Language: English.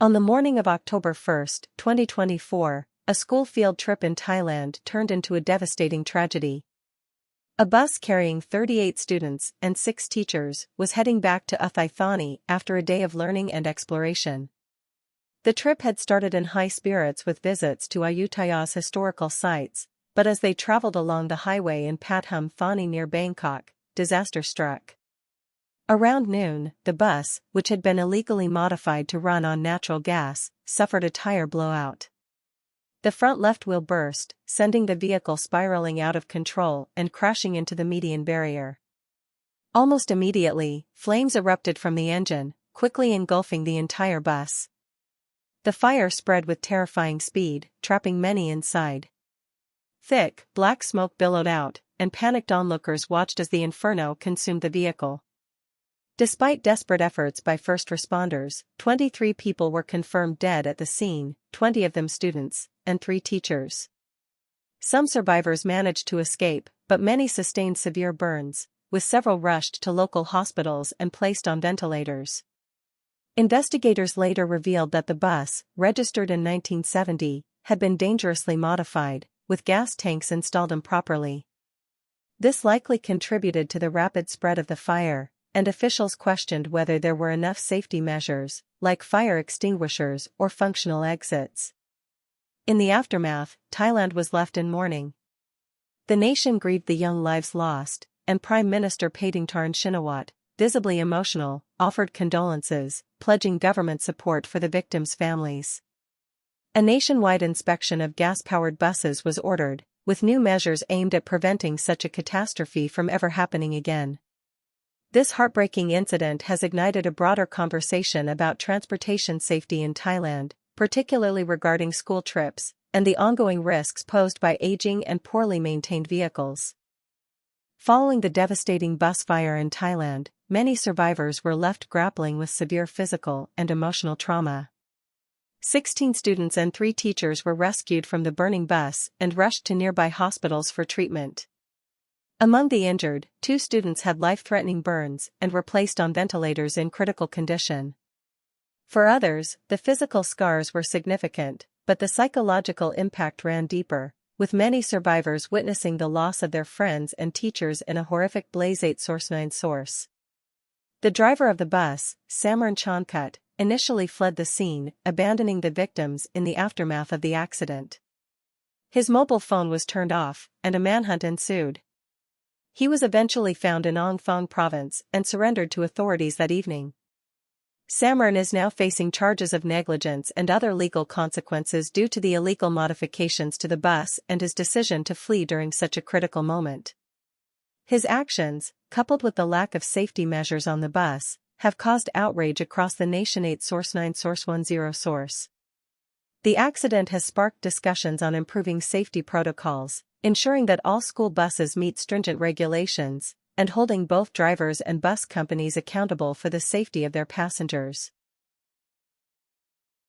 On the morning of October 1, 2024, a school field trip in Thailand turned into a devastating tragedy. A bus carrying 38 students and 6 teachers was heading back to Uthai Thani after a day of learning and exploration. The trip had started in high spirits with visits to Ayutthaya's historical sites, but as they traveled along the highway in Pathum Thani near Bangkok, disaster struck. Around noon, the bus, which had been illegally modified to run on natural gas, suffered a tire blowout. The front left wheel burst, sending the vehicle spiraling out of control and crashing into the median barrier. Almost immediately, flames erupted from the engine, quickly engulfing the entire bus. The fire spread with terrifying speed, trapping many inside. Thick, black smoke billowed out, and panicked onlookers watched as the inferno consumed the vehicle. Despite desperate efforts by first responders, 23 people were confirmed dead at the scene, 20 of them students, and 3 teachers. Some survivors managed to escape, but many sustained severe burns, with several rushed to local hospitals and placed on ventilators. Investigators later revealed that the bus, registered in 1970, had been dangerously modified, with gas tanks installed improperly. This likely contributed to the rapid spread of the fire, and officials questioned whether there were enough safety measures, like fire extinguishers or functional exits. In the aftermath, Thailand was left in mourning. The nation grieved the young lives lost, and Prime Minister Paetongtarn Shinawatra, visibly emotional, offered condolences, pledging government support for the victims' families. A nationwide inspection of gas-powered buses was ordered, with new measures aimed at preventing such a catastrophe from ever happening again. This heartbreaking incident has ignited a broader conversation about transportation safety in Thailand, particularly regarding school trips, and the ongoing risks posed by aging and poorly maintained vehicles. Following the devastating bus fire in Thailand, many survivors were left grappling with severe physical and emotional trauma. 16 students and 3 teachers were rescued from the burning bus and rushed to nearby hospitals for treatment. Among the injured, 2 students had life-threatening burns and were placed on ventilators in critical condition. For others, the physical scars were significant, but the psychological impact ran deeper, with many survivors witnessing the loss of their friends and teachers in a horrific blaze. 8 source. The driver of the bus, Samarn Chankut, initially fled the scene, abandoning the victims in the aftermath of the accident. His mobile phone was turned off, and a manhunt ensued. He was eventually found in Ong Thong province and surrendered to authorities that evening. Samarn is now facing charges of negligence and other legal consequences due to the illegal modifications to the bus and his decision to flee during such a critical moment. His actions, coupled with the lack of safety measures on the bus, have caused outrage across the nation. 8 source 9 source 10 source. The accident has sparked discussions on improving safety protocols, ensuring that all school buses meet stringent regulations, and holding both drivers and bus companies accountable for the safety of their passengers.